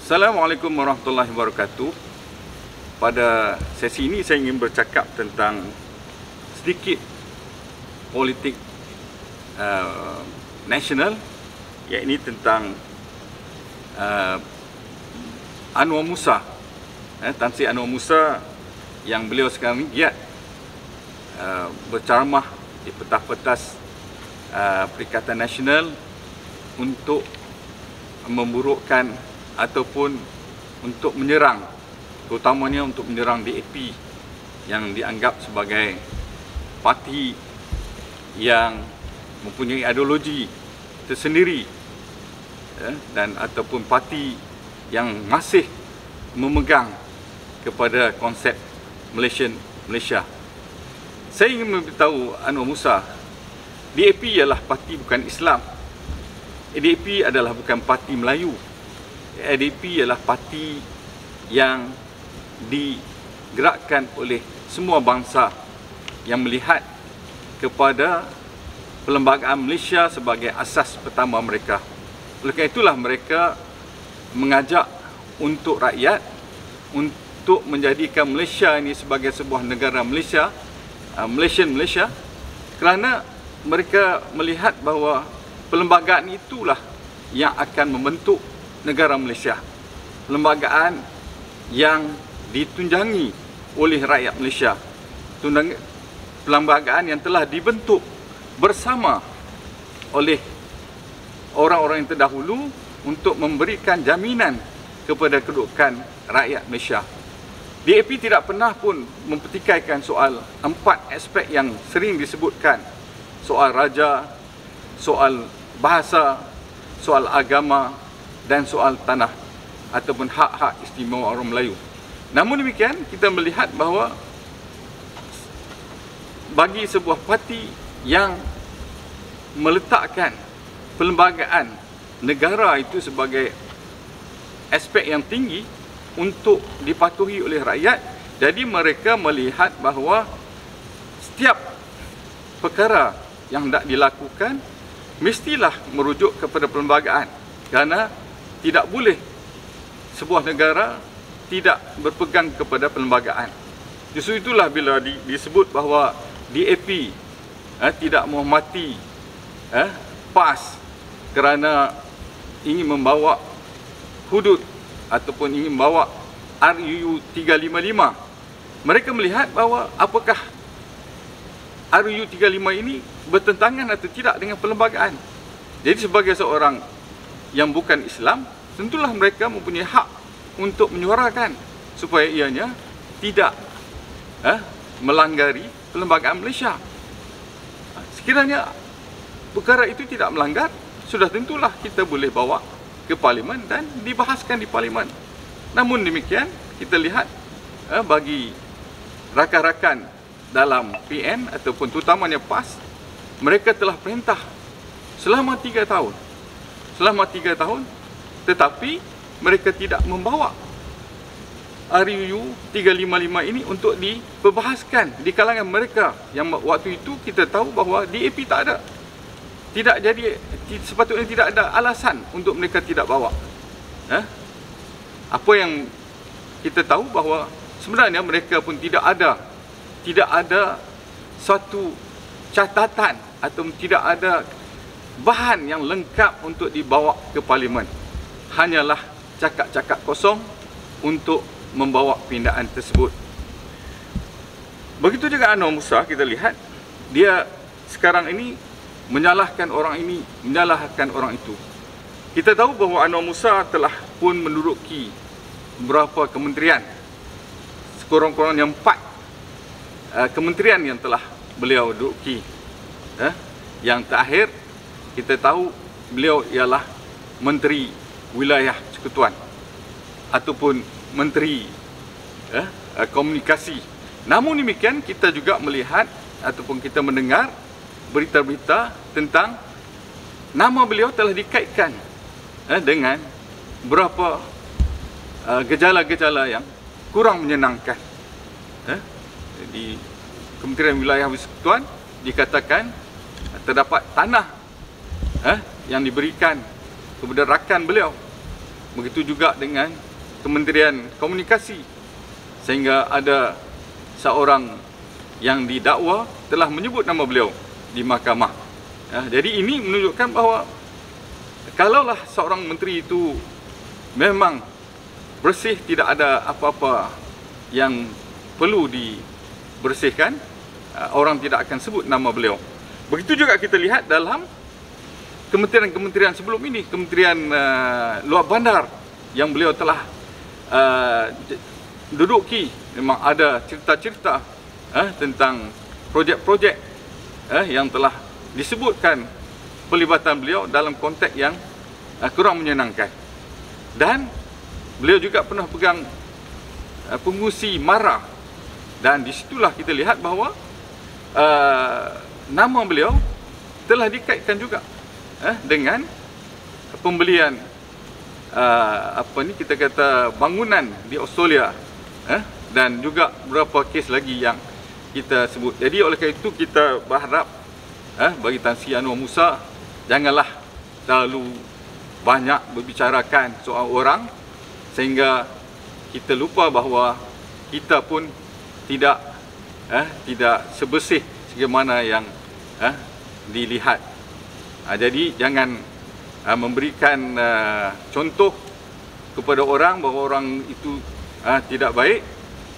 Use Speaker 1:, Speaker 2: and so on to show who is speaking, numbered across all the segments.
Speaker 1: Assalamualaikum warahmatullahi wabarakatuh. Pada sesi ini saya ingin bercakap tentang sedikit politik nasional, iaitu tentang Anwar Musa, Tan Sri Anwar Musa, yang beliau sekarang ini giat berceramah di pentas-pentas Perikatan Nasional untuk memburukkan ataupun untuk menyerang, terutamanya untuk menyerang DAP yang dianggap sebagai parti yang mempunyai ideologi tersendiri, dan ataupun parti yang masih memegang kepada konsep Malaysia. Saya ingin memberitahu Anwar Musa, DAP ialah parti bukan Islam. DAP adalah bukan parti Melayu. DAP ialah parti yang digerakkan oleh semua bangsa yang melihat kepada perlembagaan Malaysia sebagai asas pertama mereka. Oleh kerana itulah mereka mengajak untuk rakyat untuk menjadikan Malaysia ini sebagai sebuah negara Malaysia, Malaysia, kerana mereka melihat bahawa perlembagaan itulah yang akan membentuk negara Malaysia. Perlembagaan yang ditunjangi oleh rakyat Malaysia. Perlembagaan yang telah dibentuk bersama oleh orang-orang yang terdahulu untuk memberikan jaminan kepada kedudukan rakyat Malaysia. DAP tidak pernah pun mempertikaikan soal 4 aspek yang sering disebutkan. Soal raja, soal bahasa, soal agama, dan soal tanah ataupun hak-hak istimewa orang Melayu. Namun demikian, kita melihat bahawa bagi sebuah parti yang meletakkan perlembagaan negara itu sebagai aspek yang tinggi untuk dipatuhi oleh rakyat, jadi mereka melihat bahawa setiap perkara yang hendak dilakukan mestilah merujuk kepada perlembagaan, kerana tidak boleh sebuah negara tidak berpegang kepada perlembagaan. Justru itulah bila disebut bahawa DAP tidak menghormati PAS kerana ingin membawa hudud ataupun ingin membawa RUU 355. Mereka melihat bahawa apakah RUU 35 ini bertentangan atau tidak dengan perlembagaan. Jadi sebagai seorang yang bukan Islam, tentulah mereka mempunyai hak untuk menyuarakan supaya ianya tidak melanggari perlembagaan Malaysia. Sekiranya perkara itu tidak melanggar, sudah tentulah kita boleh bawa ke Parlimen dan dibahaskan di Parlimen. Namun demikian, kita lihat bagi rakan-rakan dalam PN ataupun terutamanya PAS, mereka telah perintah selama 3 tahun. Tetapi mereka tidak membawa RUU 355 ini untuk diperbahaskan di kalangan mereka, yang waktu itu kita tahu bahawa DAP tak ada. Sepatutnya tidak ada alasan untuk mereka tidak bawa. Apa yang kita tahu bahawa sebenarnya mereka pun tidak ada suatu catatan atau tidak ada bahan yang lengkap untuk dibawa ke Parlimen. Hanyalah cakap-cakap kosong untuk membawa pindaan tersebut. Begitu juga Anwar Musa, kita lihat dia sekarang ini menyalahkan orang ini, menyalahkan orang itu. Kita tahu bahawa Anwar Musa telah pun menduduki beberapa kementerian, sekurang-kurangnya 4 kementerian yang telah beliau duduki. Yang terakhir kita tahu beliau ialah Menteri Wilayah Persekutuan ataupun Menteri Komunikasi. Namun demikian, kita juga melihat ataupun kita mendengar berita-berita tentang nama beliau telah dikaitkan dengan beberapa gejala-gejala yang kurang menyenangkan. Di Kementerian Wilayah Persekutuan dikatakan terdapat tanah yang diberikan kepada rakan beliau. begitu juga dengan Kementerian Komunikasi, sehingga ada seorang yang didakwa telah menyebut nama beliau di mahkamah. Jadi ini menunjukkan bahawa kalaulah seorang menteri itu memang bersih, tidak ada apa-apa yang perlu dibersihkan, orang tidak akan sebut nama beliau. Begitu juga kita lihat dalam kementerian-kementerian sebelum ini, Kementerian Luar Bandar yang beliau telah duduki. Memang ada cerita-cerita tentang projek-projek yang telah disebutkan pelibatan beliau dalam konteks yang kurang menyenangkan. Dan beliau juga pernah pegang pengurusi MARA, dan disitulah kita lihat bahawa nama beliau telah dikaitkan juga dengan pembelian kita kata bangunan di Australia, dan juga beberapa kes lagi yang kita sebut. Jadi oleh kerana itu kita berharap bagi Tan Sri Anwar Musa janganlah terlalu banyak berbicarakan soal orang sehingga kita lupa bahawa kita pun tidak sebersih sebagaimana yang dilihat. Jadi jangan memberikan contoh kepada orang bahawa orang itu tidak baik,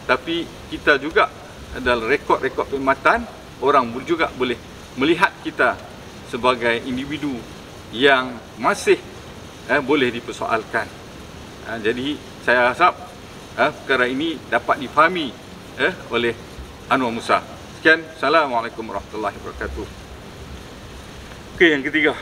Speaker 1: tapi kita juga dalam rekod-rekod perkhidmatan orang juga boleh melihat kita sebagai individu yang masih boleh dipersoalkan. Jadi saya harap perkara ini dapat difahami oleh Anwar Musa. Sekian, Assalamualaikum warahmatullahi wabarakatuh. Okey, yang ketiga.